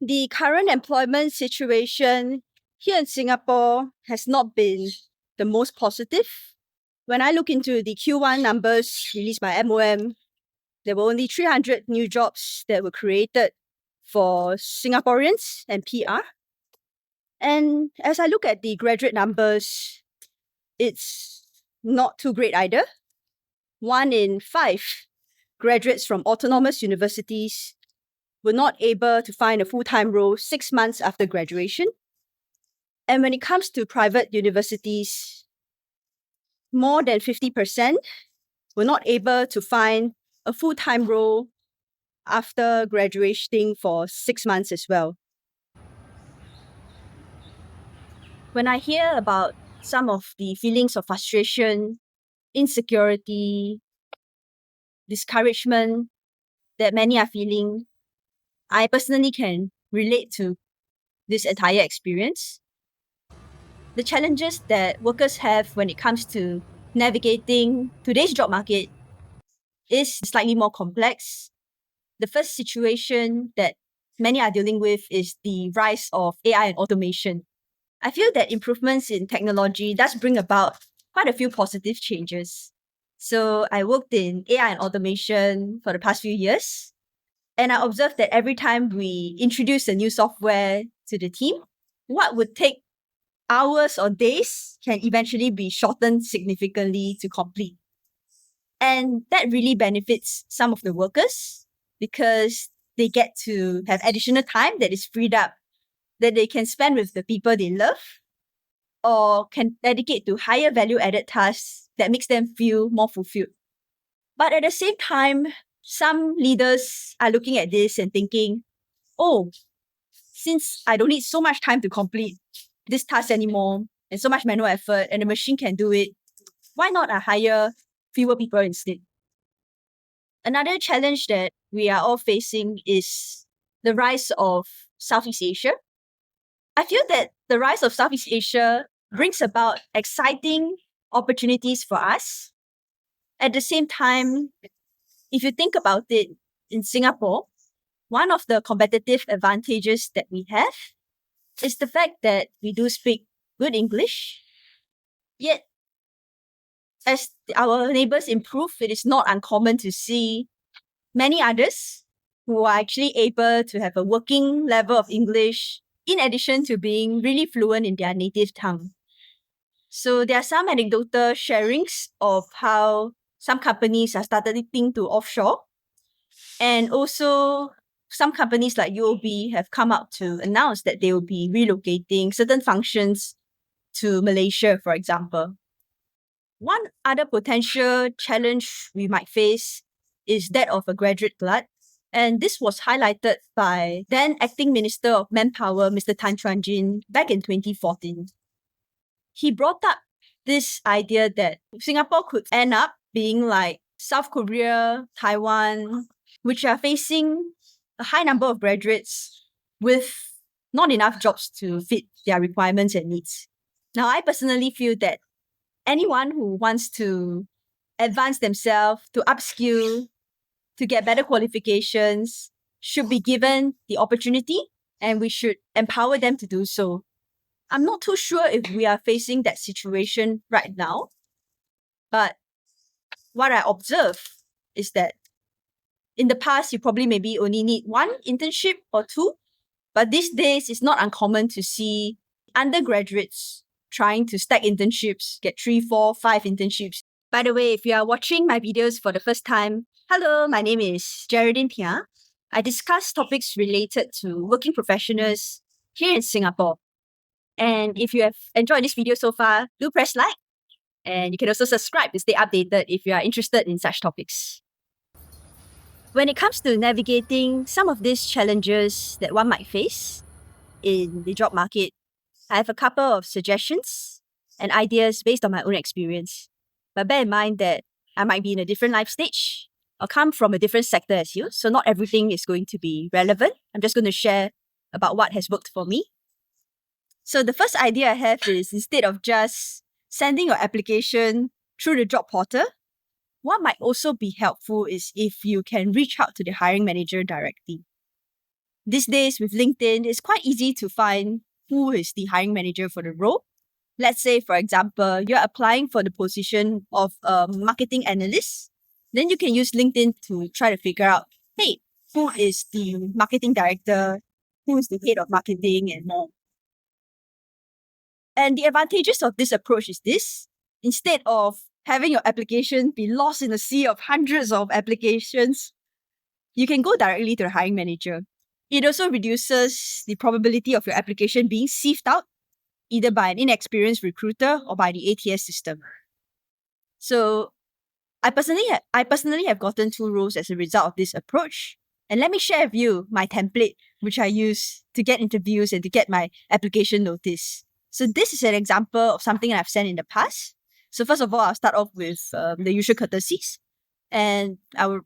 The current employment situation here in Singapore has not been the most positive. When I look into the Q1 numbers released by MOM, there were only 300 new jobs that were created for Singaporeans and PR. And as I look at the graduate numbers, it's not too great either. 1 in 5 graduates from autonomous universities were not able to find a full-time role 6 months after graduation. And when it comes to private universities, more than 50% were not able to find a full-time role after graduating for 6 months as well. When I hear about some of the feelings of frustration, insecurity, discouragement that many are feeling, I personally can relate to this entire experience. The challenges that workers have when it comes to navigating today's job market is slightly more complex. The first situation that many are dealing with is the rise of AI and automation. I feel that improvements in technology does bring about quite a few positive changes. So I worked in AI and automation for the past few years, and I observed that every time we introduce a new software to the team, what would take hours or days can eventually be shortened significantly to complete. And that really benefits some of the workers because they get to have additional time that is freed up that they can spend with the people they love or can dedicate to higher value added tasks that makes them feel more fulfilled. But at the same time, some leaders are looking at this and thinking, oh, since I don't need so much time to complete this task anymore and so much manual effort and the machine can do it, why not I hire fewer people instead? Another challenge that we are all facing is the rise of Southeast Asia. I feel that the rise of Southeast Asia brings about exciting opportunities for us. At the same time, if you think about it, in Singapore, one of the competitive advantages that we have is the fact that we do speak good English. Yet, as our neighbors improve, it is not uncommon to see many others who are actually able to have a working level of English in addition to being really fluent in their native tongue. So there are some anecdotal sharings of how some companies are starting to offshore. And also some companies like UOB have come out to announce that they will be relocating certain functions to Malaysia, for example. One other potential challenge we might face is that of a graduate glut. And this was highlighted by then Acting Minister of Manpower, Mr. Tan Chuan Jin, back in 2014. He brought up this idea that Singapore could end up being like South Korea, Taiwan, which are facing a high number of graduates with not enough jobs to fit their requirements and needs. Now, I personally feel that anyone who wants to advance themselves, to upskill, to get better qualifications, should be given the opportunity and we should empower them to do so. I'm not too sure if we are facing that situation right now, but what I observe is that in the past, you probably maybe only need one internship or two, but these days it's not uncommon to see undergraduates trying to stack internships, get 3, 4, 5 internships. By the way, if you are watching my videos for the first time, hello, my name is Geraldine Pia. I discuss topics related to working professionals here in Singapore. And if you have enjoyed this video so far, do press like. And you can also subscribe to stay updated if you are interested in such topics. When it comes to navigating some of these challenges that one might face in the job market, I have a couple of suggestions and ideas based on my own experience. But bear in mind that I might be in a different life stage or come from a different sector as you, so not everything is going to be relevant. I'm just going to share about what has worked for me. So the first idea I have is instead of just sending your application through the job portal, what might also be helpful is if you can reach out to the hiring manager directly. these days with LinkedIn, it's quite easy to find who is the hiring manager for the role. Let's say, for example, you're applying for the position of a marketing analyst. Then you can use LinkedIn to try to figure out, hey, who is the marketing director? Who is the head of marketing and more? And the advantages of this approach is this. Instead of having your application be lost in a sea of hundreds of applications, you can go directly to the hiring manager. It also reduces the probability of your application being sieved out either by an inexperienced recruiter or by the ATS system. So I personally have gotten 2 roles as a result of this approach. And let me share with you my template, which I use to get interviews and to get my application notice. So this is an example of something I've sent in the past. So first of all, I'll start off with the usual courtesies. And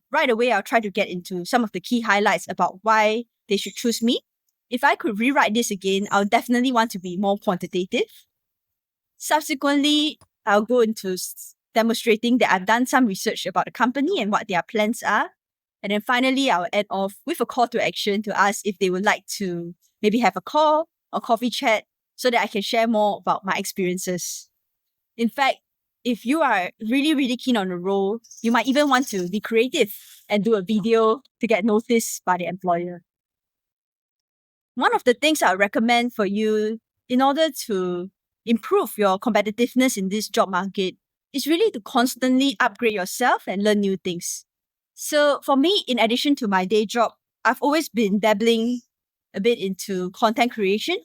right away, I'll try to get into some of the key highlights about why they should choose me. If I could rewrite this again, I'll definitely want to be more quantitative. Subsequently, I'll go into demonstrating that I've done some research about the company and what their plans are. And then finally, I'll end off with a call to action to ask if they would like to maybe have a call or coffee chat so that I can share more about my experiences. In fact, if you are really, really keen on a role, you might even want to be creative and do a video to get noticed by the employer. One of the things I recommend for you in order to improve your competitiveness in this job market is really to constantly upgrade yourself and learn new things. So for me, in addition to my day job, I've always been dabbling a bit into content creation.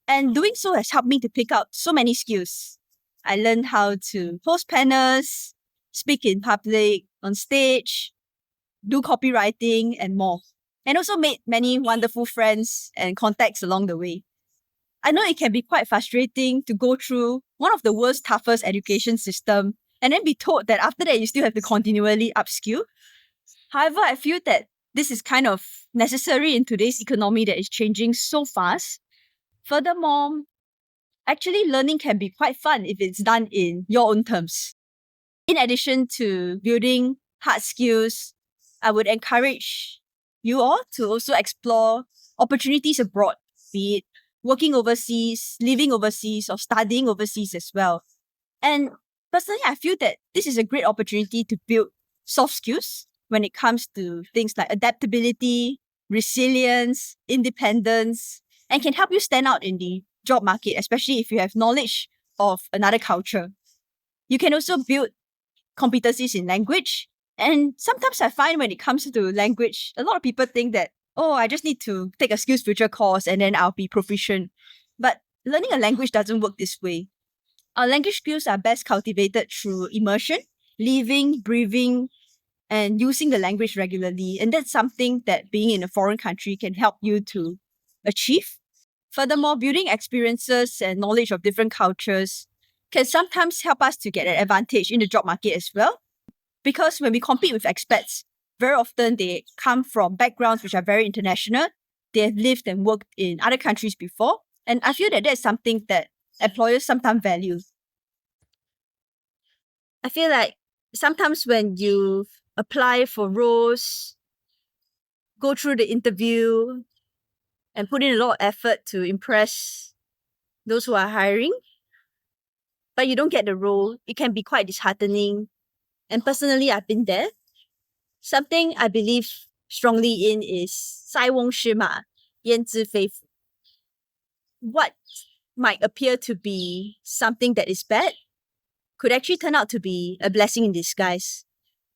And doing so has helped me to pick up so many skills. I learned how to host panels, speak in public, on stage, do copywriting, and more. And also made many wonderful friends and contacts along the way. I know it can be quite frustrating to go through one of the world's toughest education system and then be told that after that you still have to continually upskill. However, I feel that this is kind of necessary in today's economy that is changing so fast. Furthermore, actually learning can be quite fun if it's done in your own terms. In addition to building hard skills, I would encourage you all to also explore opportunities abroad, be it working overseas, living overseas, or studying overseas as well. And personally, I feel that this is a great opportunity to build soft skills when it comes to things like adaptability, resilience, independence, and can help you stand out in the job market, especially if you have knowledge of another culture. You can also build competencies in language. And sometimes I find when it comes to language, a lot of people think that, oh, I just need to take a SkillsFuture course and then I'll be proficient. But learning a language doesn't work this way. Our language skills are best cultivated through immersion, living, breathing, and using the language regularly. And that's something that being in a foreign country can help you to achieve. Furthermore, building experiences and knowledge of different cultures can sometimes help us to get an advantage in the job market as well. Because when we compete with expats, very often they come from backgrounds which are very international. They have lived and worked in other countries before. And I feel that that's something that employers sometimes value. I feel like sometimes when you apply for roles, go through the interview, and put in a lot of effort to impress those who are hiring, but you don't get the role, it can be quite disheartening. And personally, I've been there. Something I believe strongly in is 塞翁失马,焉知非福. What might appear to be something that is bad could actually turn out to be a blessing in disguise.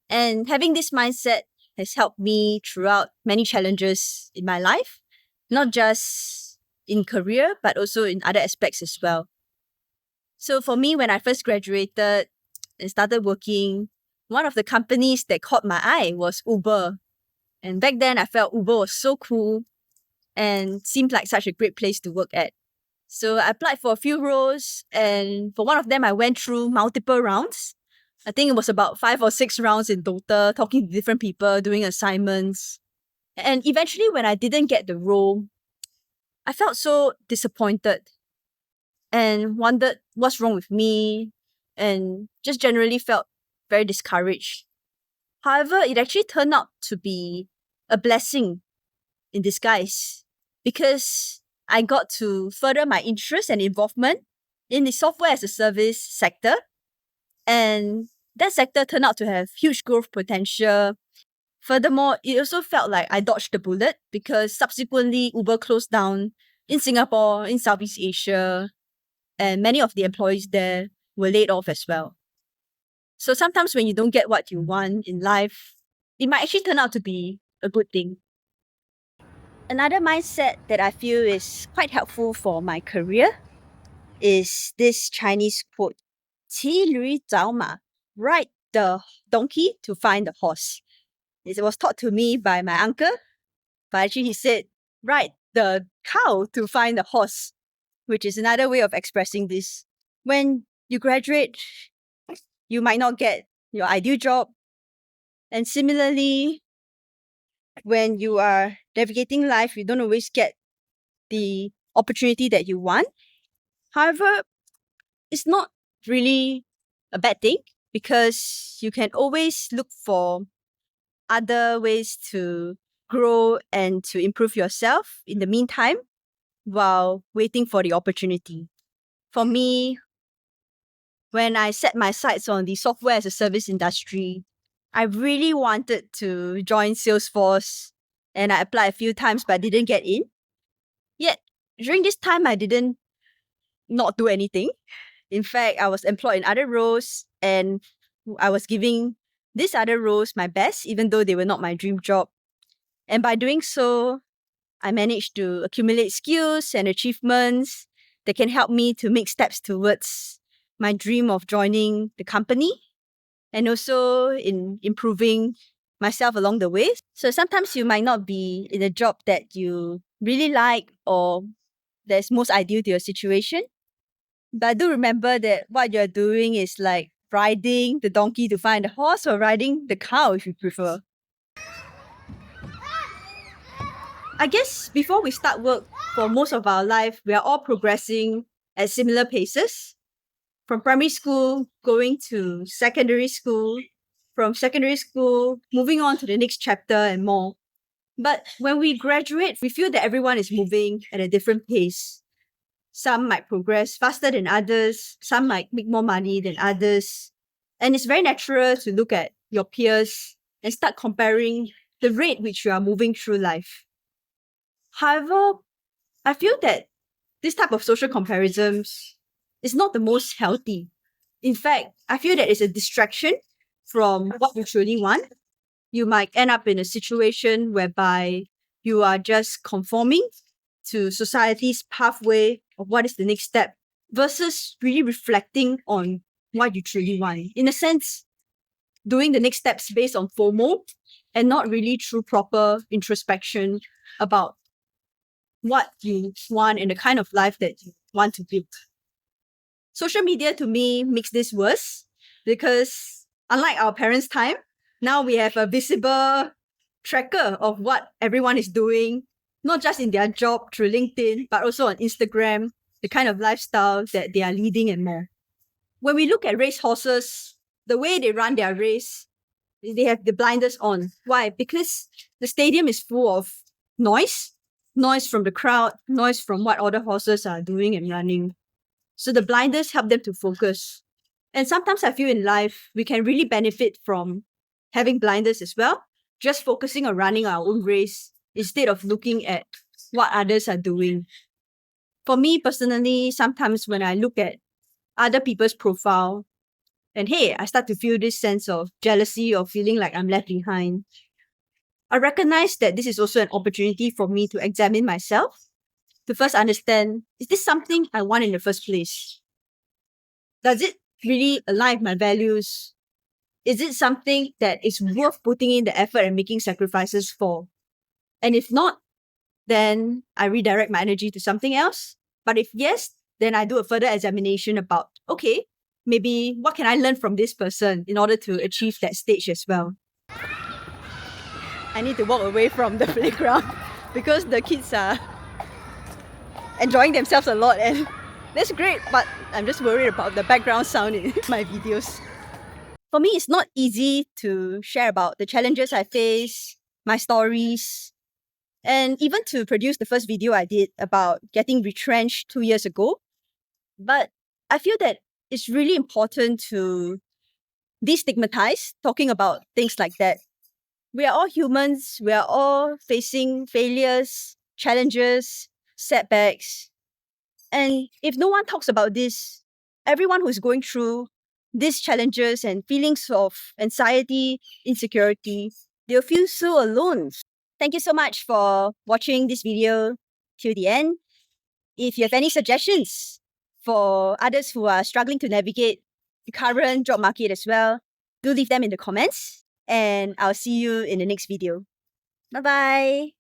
And having this mindset has helped me throughout many challenges in my life, not just in career, but also in other aspects as well. So for me, when I first graduated and started working, one of the companies that caught my eye was Uber. And back then, I felt Uber was so cool and seemed like such a great place to work at. So I applied for a few roles, and for one of them, I went through multiple rounds. I think it was about 5 or 6 rounds in total, talking to different people, doing assignments. And eventually, when I didn't get the role, I felt so disappointed and wondered what's wrong with me and just generally felt very discouraged. However, it actually turned out to be a blessing in disguise because I got to further my interest and involvement in the software as a service sector. And that sector turned out to have huge growth potential. Furthermore, it also felt like I dodged the bullet because subsequently Uber closed down in Singapore, in Southeast Asia, and many of the employees there were laid off as well. So sometimes when you don't get what you want in life, it might actually turn out to be a good thing. Another mindset that I feel is quite helpful for my career is this Chinese quote, 骑驴找马, ride the donkey to find the horse. It was taught to me by my uncle, but actually he said, ride the cow to find the horse, which is another way of expressing this. When you graduate, you might not get your ideal job. And similarly, when you are navigating life, you don't always get the opportunity that you want. However, it's not really a bad thing because you can always look for other ways to grow and to improve yourself in the meantime while waiting for the opportunity. For me, when I set my sights on the software as a service industry, I really wanted to join Salesforce and I applied a few times but didn't get in. Yet, during this time, I didn't not do anything. In fact, I was employed in other roles and I was giving these other roles my best, even though they were not my dream job. And by doing so, I managed to accumulate skills and achievements that can help me to make steps towards my dream of joining the company and also in improving myself along the way. So sometimes you might not be in a job that you really like or that's most ideal to your situation. But do remember that what you're doing is like riding the donkey to find the horse or riding the cow if you prefer. I guess before we start work, for most of our life, we are all progressing at similar paces. From primary school, going to secondary school, from secondary school, moving on to the next chapter and more. But when we graduate, we feel that everyone is moving at a different pace. Some might progress faster than others, some might make more money than others. And it's very natural to look at your peers and start comparing the rate which you are moving through life. However, I feel that this type of social comparisons is not the most healthy. In fact, I feel that it's a distraction from what you truly want. You might end up in a situation whereby you are just conforming to society's pathway of what is the next step versus really reflecting on what you truly want. In a sense, doing the next steps based on FOMO and not really through proper introspection about what you want and the kind of life that you want to build. Social media to me makes this worse because unlike our parents' time, now we have a visible tracker of what everyone is doing, not just in their job through LinkedIn, but also on Instagram, the kind of lifestyle that they are leading and more. When we look at race horses, the way they run their race, they have the blinders on. Why? Because the stadium is full of noise from the crowd, noise from what other horses are doing and running. So the blinders help them to focus. And sometimes I feel in life, we can really benefit from having blinders as well, just focusing on running our own race instead of looking at what others are doing. For me personally, sometimes when I look at other people's profile, and hey, I start to feel this sense of jealousy or feeling like I'm left behind. I recognize that this is also an opportunity for me to examine myself, to first understand, is this something I want in the first place? Does it really align with my values? Is it something that is worth putting in the effort and making sacrifices for? And if not, then I redirect my energy to something else. But if yes, then I do a further examination about, okay, maybe what can I learn from this person in order to achieve that stage as well? I need to walk away from the playground because the kids are enjoying themselves a lot and that's great, but I'm just worried about the background sound in my videos. For me, it's not easy to share about the challenges I face, my stories, and even to produce the first video I did about getting retrenched 2 years ago. But I feel that it's really important to destigmatize talking about things like that. We are all humans. We are all facing failures, challenges, setbacks. And if no one talks about this, everyone who's going through these challenges and feelings of anxiety, insecurity, they'll feel so alone. Thank you so much for watching this video till the end. If you have any suggestions for others who are struggling to navigate the current job market as well, do leave them in the comments, and I'll see you in the next video. Bye-bye.